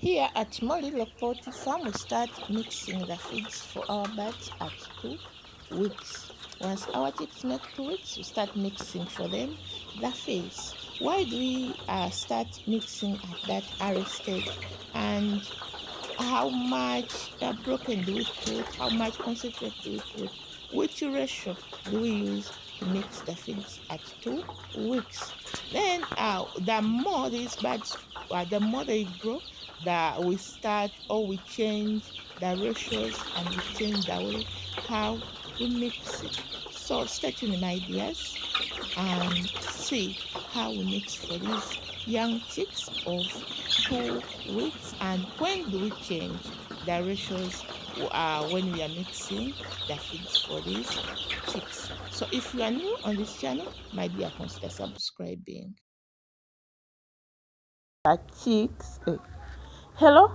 Here at Molly Poultry Farm, we start mixing the feeds for our birds at 2 weeks. Once our chicks make 2 weeks, we start mixing for them the feeds. Why do we start mixing at that early stage? And how much broken do we put? How much concentrate do we put? Which ratio do we use to mix the feeds at 2 weeks? Then the more these birds, the more they grow, that we start or we change the ratios and we change the way how we mix it. So stay tuned, my dears, and see how we mix for these young chicks of 2 weeks, and when do we change the ratios when we are mixing the feeds for these chicks. So if you are new on this channel, my dear, consider subscribing. The chicks. Hello,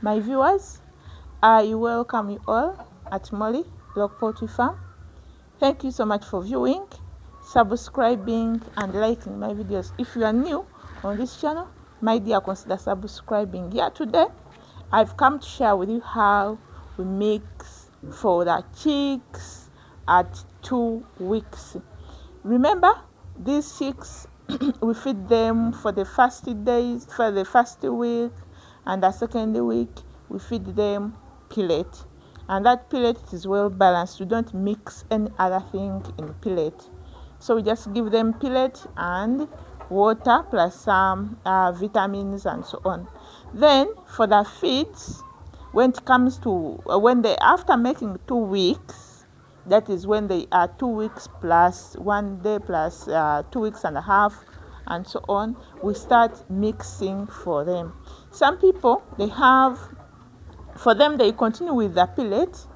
my viewers. I welcome you all at Molly Poultry Farm. Thank you so much for viewing, subscribing, and liking my videos. If you are new on this channel, my dear, consider subscribing. Yeah, today I've come to share with you how we mix for the chicks at 2 weeks. Remember, these chicks we feed them for the first days, for the first week, and the second week we feed them pellet, and that pellet is well balanced. We don't mix any other thing in pellet, so we just give them pellet and water plus some vitamins and so on. Then for the feeds, when it comes to when they after making 2 weeks, that is when they are 2 weeks plus 1 day plus 2 weeks and a half and so on, we start mixing for them. Some people, they continue with the pellet.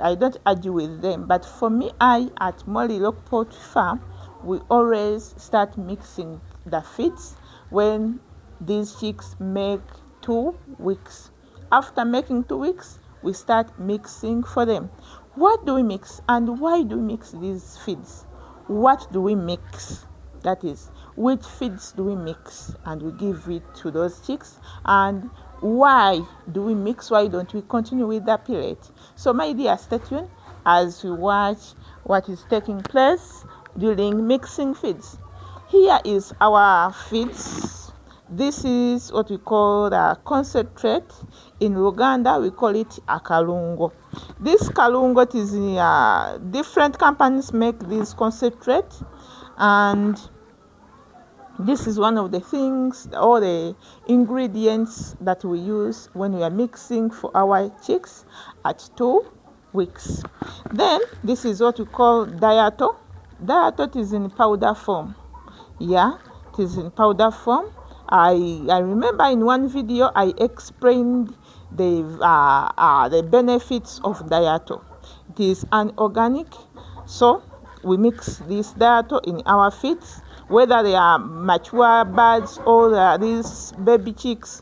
I don't argue with them, but for me, at Molly Poultry Farm, we always start mixing the feeds when these chicks make 2 weeks. After making 2 weeks, we start mixing for them. What do we mix and why do we mix these feeds? What do we mix? That is, which feeds do we mix and we give it to those chicks, and why do we mix? Why don't we continue with the pellet? So my dear, stay tuned as we watch what is taking place during mixing feeds. Here is our feeds. This is what we call the concentrate. In Uganda, we call it a kalungo. This kalungo is in different companies make this concentrate, and this is one of the things, all the ingredients that we use when we are mixing for our chicks at 2 weeks. Then this is what we call diato. Diato is in powder form. Yeah, it is in powder form. I remember in one video I explained the benefits of diato. It is unorganic, so we mix this diato in our feeds, whether they are mature birds or these baby chicks.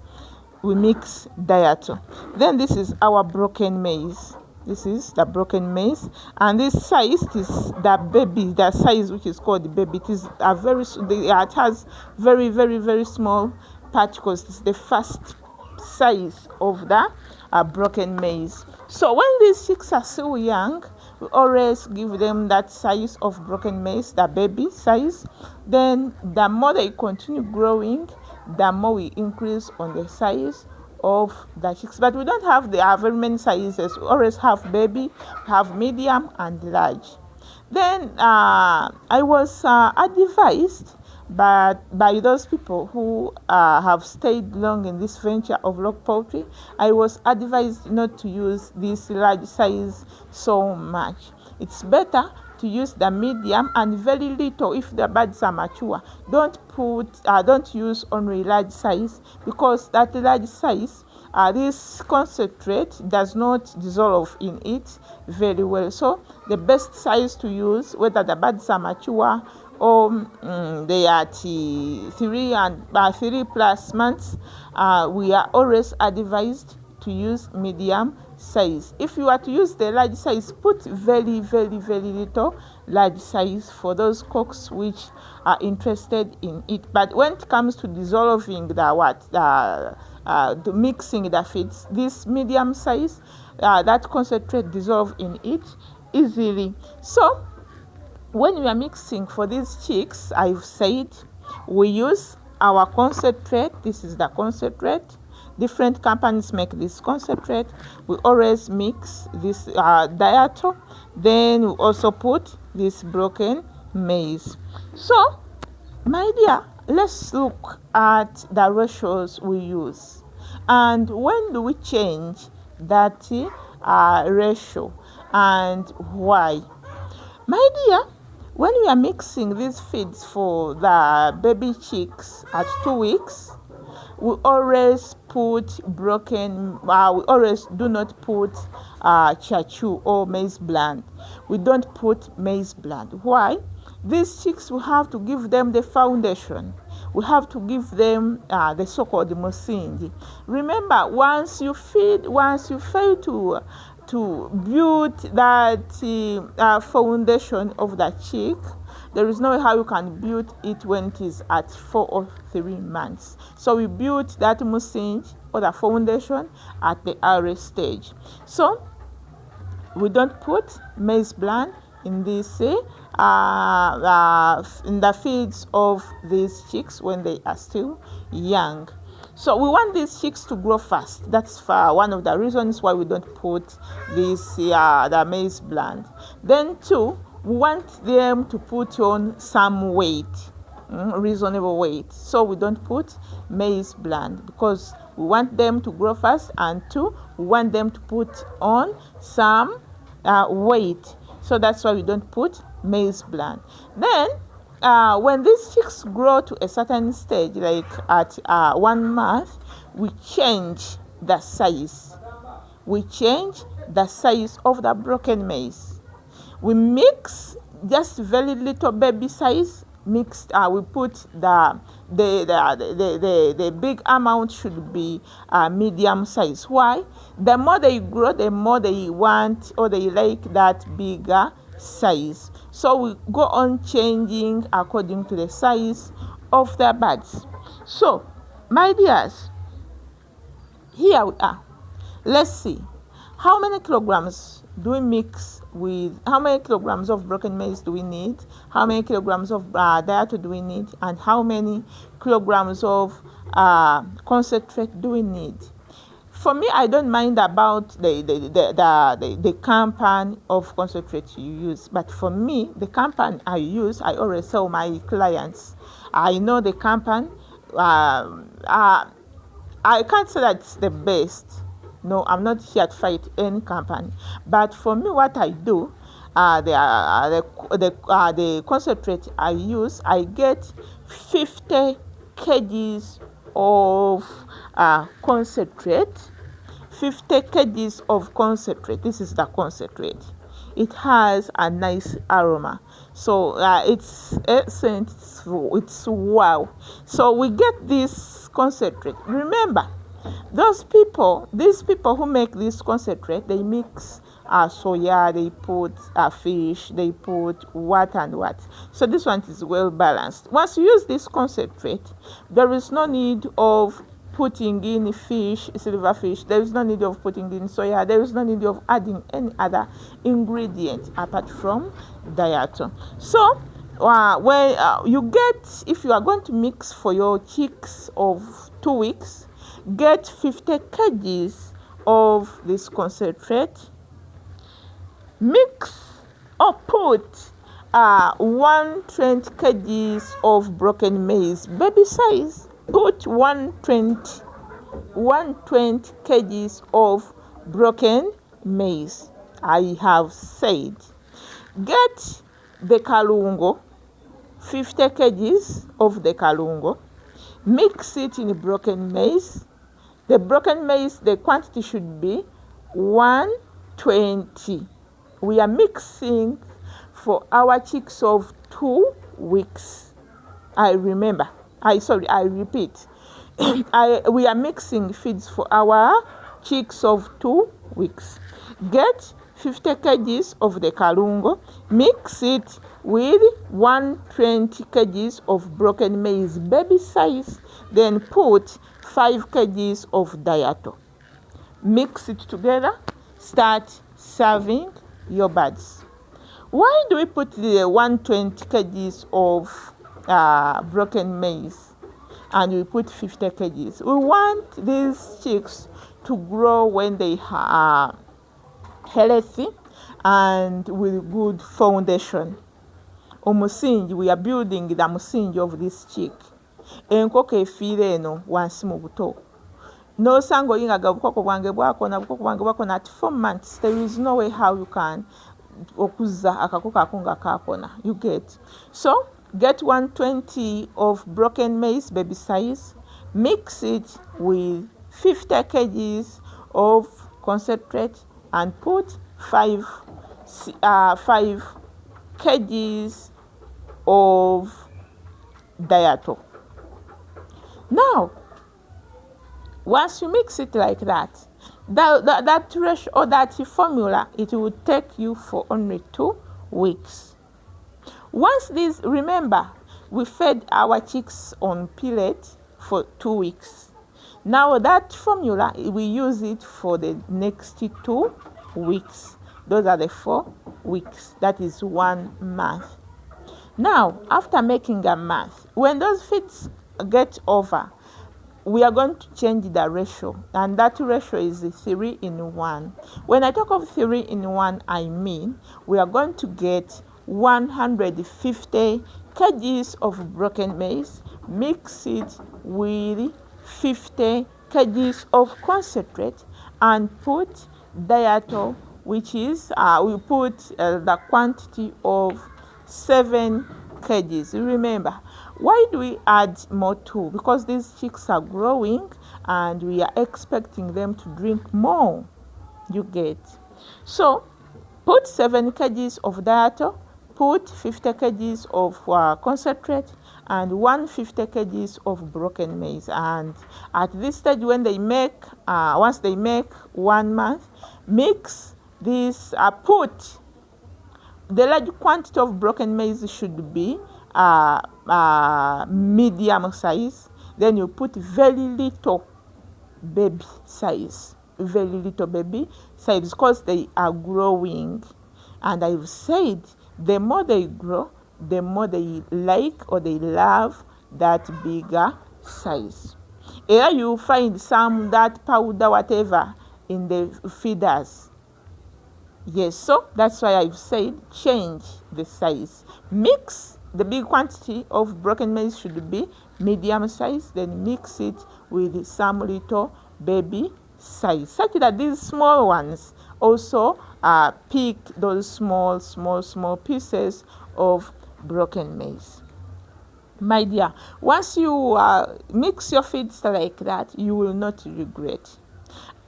We mix diato. Then this is our broken maize. This is the broken maize, and this size is the size which is called the baby. It is it has very small particles. It's the first size of the broken maize. So when these chicks are so young, we always give them that size of broken maize, the baby size. Then the more they continue growing, the more we increase on the size of the chicks. But we don't have very many sizes. We always have baby, have medium and large. Then I was advised by those people who have stayed long in this venture of log poultry. I was advised not to use this large size so much. It's better to use the medium and very little if the birds are mature. Don't use only large size, because that large size, this concentrate does not dissolve in it very well. So the best size to use, whether the birds are mature or they are 3 plus months, we are always advised to use medium size. If you are to use the large size, put very little large size for those cocks which are interested in it. But when it comes to dissolving the mixing the feeds. This medium size, that concentrate dissolve in it easily. So when we are mixing for these chicks, I've said we use our concentrate. This is the concentrate. Different companies make this concentrate. We always mix this diato. Then we also put this broken maize. So, my dear, let's look at the ratios we use. And when do we change that ratio and why? My dear, when we are mixing these feeds for the baby chicks at 2 weeks, we always put we always do not put chachu or maize bland. We don't put maize bland. Why? These chicks, we have to give them the foundation. We have to give them the so-called musingi. Remember, once you fail to build that foundation of the chick, there is no way how you can build it when it is at 4 or 3 months. So we build that musingi or the foundation at the early stage. So we don't put maize bland in this in the feeds of these chicks when they are still young. So we want these chicks to grow fast. That's one of the reasons why we don't put this the maize bland. Then two, we want them to put on some weight, reasonable weight. So we don't put maize bland because we want them to grow fast, and two, we want them to put on some weight. So that's why we don't put maize bland. Then when these chicks grow to a certain stage, like at 1 month, we change the size. We change the size of the broken maize. We mix just very little baby size mixed. We put the big amount should be medium size. Why? The more they grow, the more they want or they like that bigger size. So we go on changing according to the size of the birds. So, my dears, here we are. Let's see. How many kilograms do we mix with? How many kilograms of broken maize do we need? How many kilograms of diato do we need? And how many kilograms of concentrate do we need? For me, I don't mind about the company of concentrate you use. But for me, the company I use, I always tell my clients, I know the company. I can't say that it's the best. No, I'm not here to fight any company. But for me, what I do, the concentrate I use, I get 50 kgs of concentrate. 50 kgs of concentrate. This is the concentrate. It has a nice aroma. So it's scent. It's wow. So we get this concentrate. Remember, these people who make this concentrate, they mix soya, they put fish, they put what and what. So this one is well balanced. Once you use this concentrate, there is no need of putting in fish, silver fish. There is no need of putting in soya. There is no need of adding any other ingredient apart from diato. So when you get, if you are going to mix for your chicks of 2 weeks, get 50 kgs of this concentrate. Mix or put 120 kgs of broken maize, baby size. Put 120 kgs of broken maize. I have said. Get the kalungo, 50 kgs of the kalungo. Mix it in broken maize. The broken maize, the quantity should be 120. We are mixing for our chicks of 2 weeks. I repeat. We are mixing feeds for our chicks of 2 weeks. Get 50 kgs of the kalungo, mix it with 120 kgs of broken maize, baby size, then put 5 kgs of diato. Mix it together, start serving your birds. Why do we put the 120 kgs of broken maize and we put 50 kgs? We want these chicks to grow when they are healthy and with good foundation. Omusingi, we are building the musingi of this chick. Enkoko efiire eno wansi mu buto. N'osanga oyingaga obukoko bwange bwakona at 4 months. There is no way how you can okuza akakoko ako nga kakona. You get. So get 120 of broken maize, baby size. Mix it with 50 kgs of concentrate and put 5 kgs of diato. Now, once you mix it like that, that ratio or that formula, it will take you for only 2 weeks. Once this, remember, we fed our chicks on pellet for 2 weeks. Now that formula, we use it for the next 2 weeks. Those are the 4 weeks. That is 1 month. Now, after making a month, when those feeds get over, we are going to change the ratio, and that ratio is 3-in-1. When I talk of 3-in-1, I mean we are going to get 150 kgs of broken maize, mix it with 50 kgs of concentrate, and put diato, which is we put the quantity of 7 kgs. Remember, why do we add more too? Because these chicks are growing and we are expecting them to drink more. You get. So put 7 kgs of diato, put 50 kgs of concentrate, and 150 kgs of broken maize. And at this stage, when they make, once they make 1 month, mix this, put the large quantity of broken maize should be medium size. Then you put very little baby size, because they are growing. And I've said the more they grow, the more they like or they love that bigger size. Here you find some that powder whatever in the feeders. Yes, so that's why I've said change the size. Mix the big quantity of broken maize should be medium size, then mix it with some little baby size, such that these small ones also pick those small pieces of broken maize. My dear, once you mix your feeds like that, you will not regret.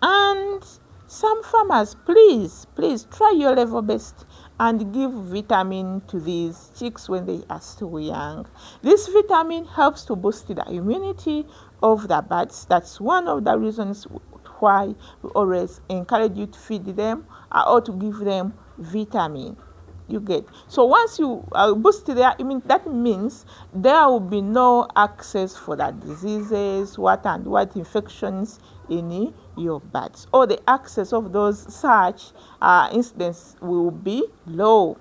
And some farmers, please try your level best and give vitamin to these chicks when they are still young. This vitamin helps to boost the immunity of the birds. That's one of the reasons why we always encourage you to feed them or to give them vitamin. You get. So once you boost their immunity, that means there will be no access for the diseases, what infections in your birds, or the access of those such incidents will be low.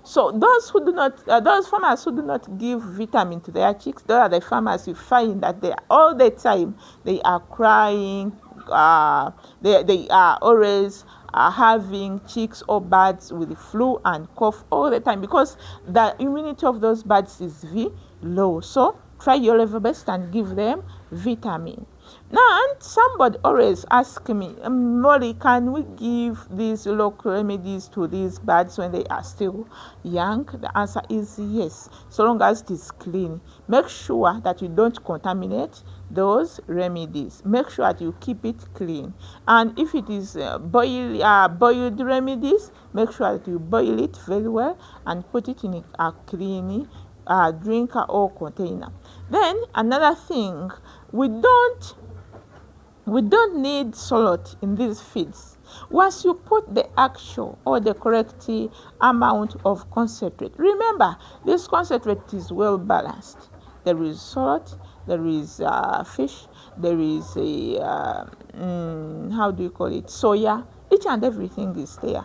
So those who do not, those farmers who do not give vitamin to their chicks, those are the farmers you find that they all the time they are crying. They are always having chicks or birds with flu and cough all the time because the immunity of those birds is very low. So try your level best and give them vitamin. Now, and somebody always ask me, Molly, can we give these local remedies to these birds when they are still young? The answer is yes, so long as it is clean. Make sure that you don't contaminate those remedies. Make sure that you keep it clean. And if it is boiled remedies, make sure that you boil it very well and put it in a clean drinker or container. Then another thing, we don't need salt in these feeds. Once you put the actual or the correct amount of concentrate, remember this concentrate is well balanced. There is salt, there is fish, there is a how do you call it, soya. Each and everything is there.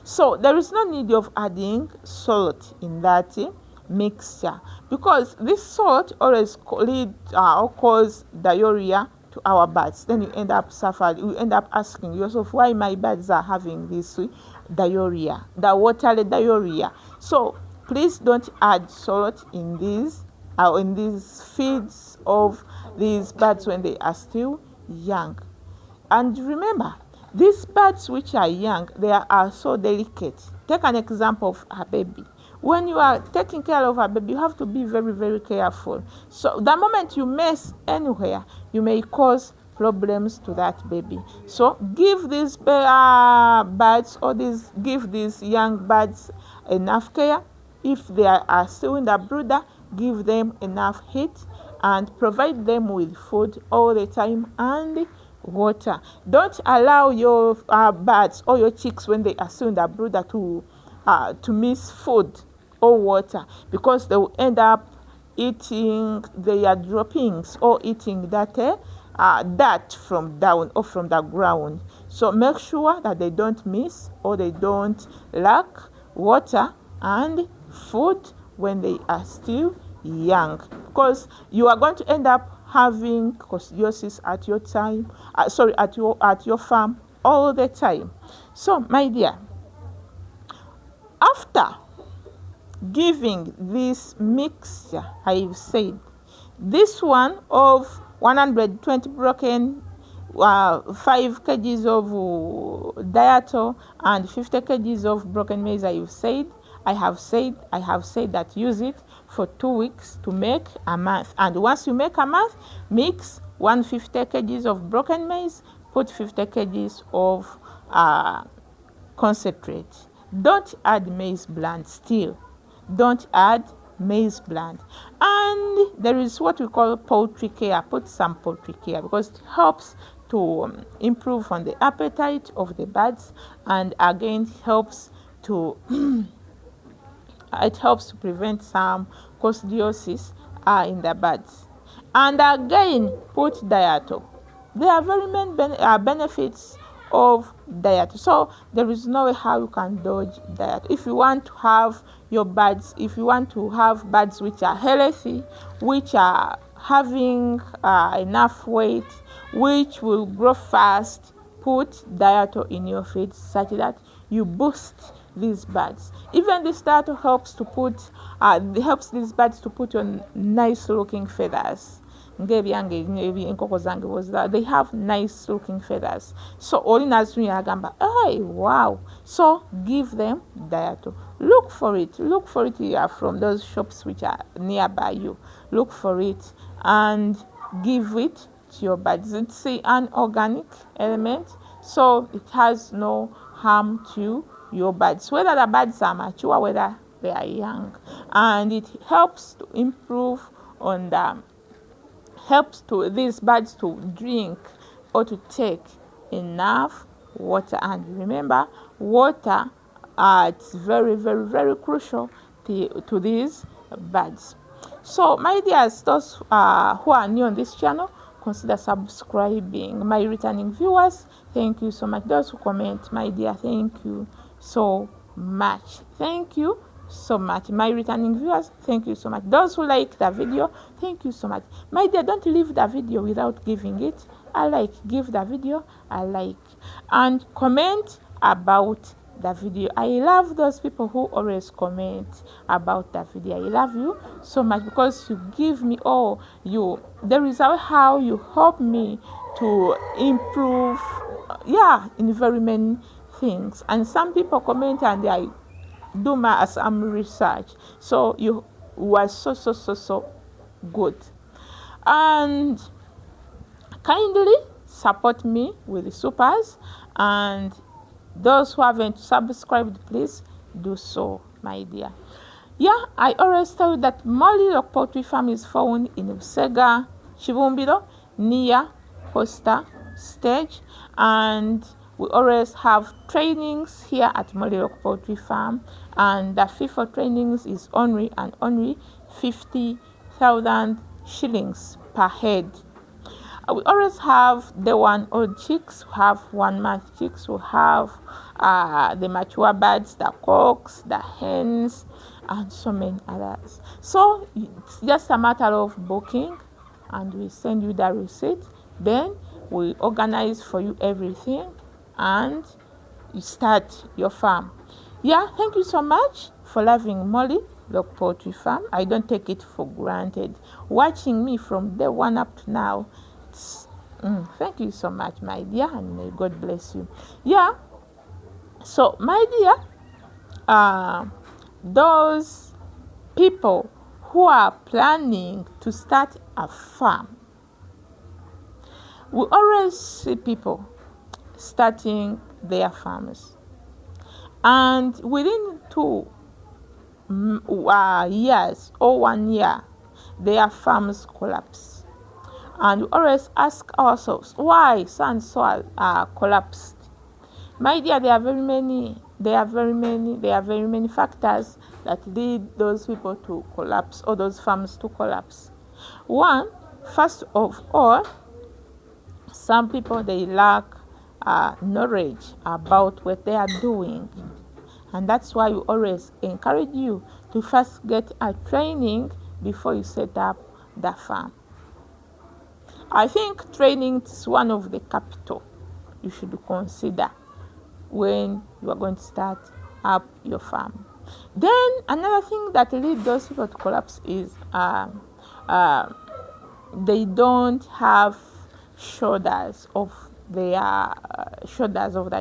So there is no need of adding salt in that mixture, because this salt always lead or cause diarrhea to our birds. Then you end up asking yourself, why my birds are having this diarrhea, the watery diarrhea. So please don't add salt in these feeds of these birds when they are still young. And remember, these birds which are young, they are so delicate. Take an example of a baby. When you are taking care of a baby, you have to be very, very careful. So the moment you mess anywhere, you may cause problems to that baby. So give these birds, or give these young birds enough care. If they are still in the brooder, give them enough heat and provide them with food all the time and water. Don't allow your birds or your chicks, when they are still in the brooder, to miss food or water, because they will end up eating their droppings or eating that dirt from down or from the ground. So make sure that they don't miss or they don't lack water and food when they are still young, because you are going to end up having coccidiosis at your farm all the time. So my dear, after giving this mixture, I've said this one of 120 broken 5 kgs of diato and 50 kgs of broken maize, I have said that use it for 2 weeks to make a month. And once you make a month, mix 150 kgs of broken maize, put 50 kgs of concentrate. Don't add maize bland still. Don't add maize bland. And there is what we call poultry care. Put some poultry care, because it helps to improve on the appetite of the birds, and again helps to it helps to prevent some coccidiosis in the birds. And again, put diato. There are very many benefits of diet. So there is no way how you can dodge diet. If you want to have birds which are healthy, which are having enough weight, which will grow fast, put diato in your feed such that you boost these birds. Even this diato helps these birds to put on nice looking feathers. They have nice looking feathers. So hey, wow. So give them diato. Look for it from those shops which are nearby you. Look for it and give it to your birds. It's an organic element, so it has no harm to your birds, whether the birds are mature, whether they are young. And it helps to improve on these birds to drink or to take enough water. And remember, water it's very, very, very crucial to these birds. So my dears, those who are new on this channel, consider subscribing. My returning viewers, thank you so much. Those who comment, my dear, thank you so much. Thank you so much. My returning viewers, thank you so much. Those who like the video, thank you so much. My dear, don't leave the video without giving it a like. Give the video a like and comment about the video. I love those people who always comment about the video. I love you so much, because you give me there is a how you help me to improve in very many things. And some people comment and I do some research. So you were so good, and kindly support me with the supers. And those who haven't subscribed, please do so, my dear. I always tell you that Molly Lock Poultry Farm is found in Busega, Chibumbiro, near Posta Stage, and we always have trainings here at Molly Lock Poultry Farm, and the fee for trainings is only 50,000 shillings per head. We always have the 1-old chicks, we have 1-month chicks, we have the mature birds, the cocks, the hens, and so many others. So it's just a matter of booking, and we send you the receipt. Then we organize for you everything, and you start your farm. Yeah, thank you so much for loving Molly Lock Poultry Farm. I don't take it for granted. Watching me from day one up to now, thank you so much, my dear, and may God bless you. Yeah, so my dear, those people who are planning to start a farm, we always see people starting their farms, and within 2 years or 1 year, their farms collapse. And we always ask ourselves, why so and so collapsed? My dear, there are very many factors that lead those people to collapse, or those farms to collapse. One, first of all, some people, they lack knowledge about what they are doing. And that's why we always encourage you to first get a training before you set up the farm. I think training is one of the capital you should consider when you are going to start up your farm. Then another thing that leads those people to collapse is they don't have shoulders of the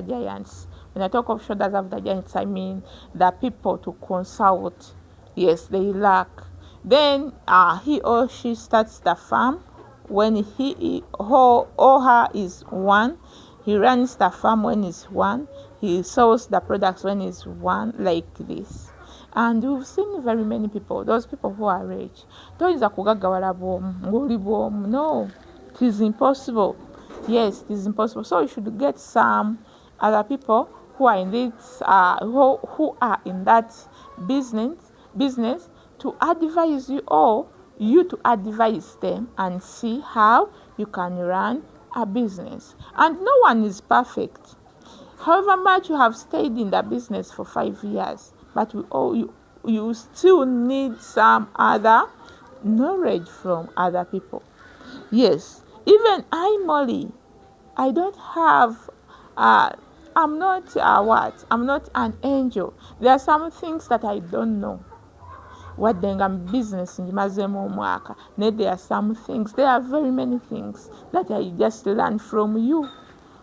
giants. When I talk of shoulders of the giants, I mean the people to consult. Yes, they lack. Then he or she starts the farm when he or her is 1. He runs the farm when he's 1. He sells the products when he's 1, like this. And we've seen very many people, those people who are rich. No, it is impossible. Yes, it is impossible. So you should get some other people who are in this, who are in that business to advise you, or you to advise them and see how you can run a business. And no one is perfect. However much you have stayed in the business for 5 years, but you still need some other knowledge from other people. Yes, even Molly, I don't have I'm not I'm not an angel. There are some things that I don't know. What then business in Mazemo. There are some things, there are very many things that I just learn from you.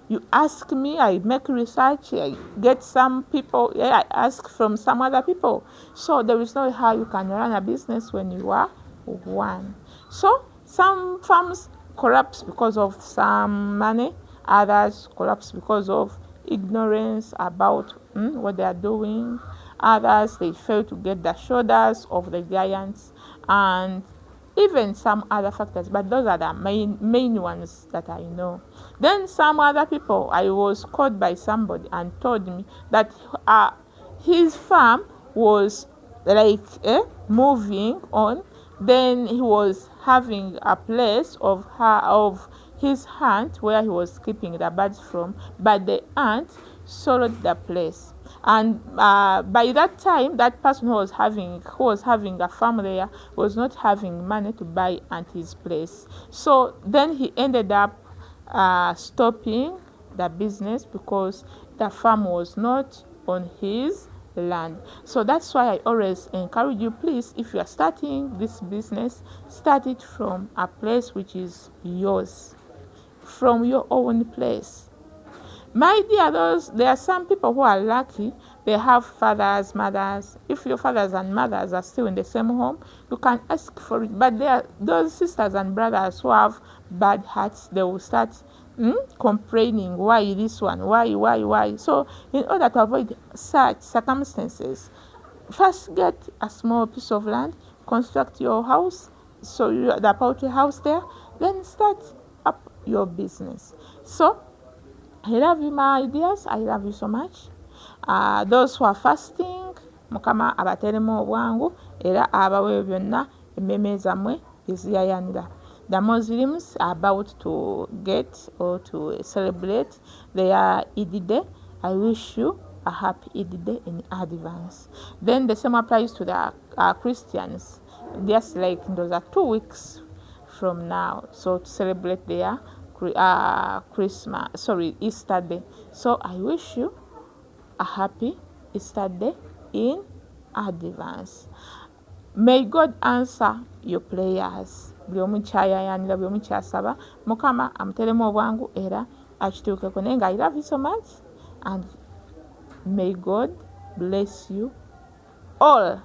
You ask me, I make research, I get some people, I ask from some other people. So there is no how you can run a business when you are 1. So some farms collapse because of some money, others collapse because of ignorance about what they are doing. Others, they fail to get the shoulders of the giants, and even some other factors, but those are the main ones that I know. Then some other people, I was called by somebody and told me that his farm was like moving on. Then he was having a place of his aunt where he was keeping the birds from, but the aunt sold the place. And by that time, that person who was having a farm there was not having money to buy auntie's place. So then he ended up stopping the business because the farm was not on his land. So that's why I always encourage you, please, if you are starting this business, start it from a place which is yours, from your own place. My dear, there are some people who are lucky. They have fathers, mothers. If your fathers and mothers are still in the same home, you can ask for it. But there are those sisters and brothers who have bad hearts. They will start complaining, why this one, why. So in order to avoid such circumstances, first get a small piece of land, construct your house, so the poultry house there, then start up your business. So I love you, my dears. I love you so much. Those who are fasting, Mukama abateremu obwangu era abawe byonna emmeme zammwe eziyayanira. the Muslims are about to get or to celebrate their Eid Day. I wish you a happy Eid Day in advance. Then the same applies to the Christians. Just like those are 2 weeks from now, so to celebrate their Easter Day. So I wish you a happy Easter Day in advance. May God answer your prayers. Buli omu kyayayanira, buli omu kyasaba, Mukama amuteremu obwangu era akituukeko. Naye nga I love you so much and may God bless you all.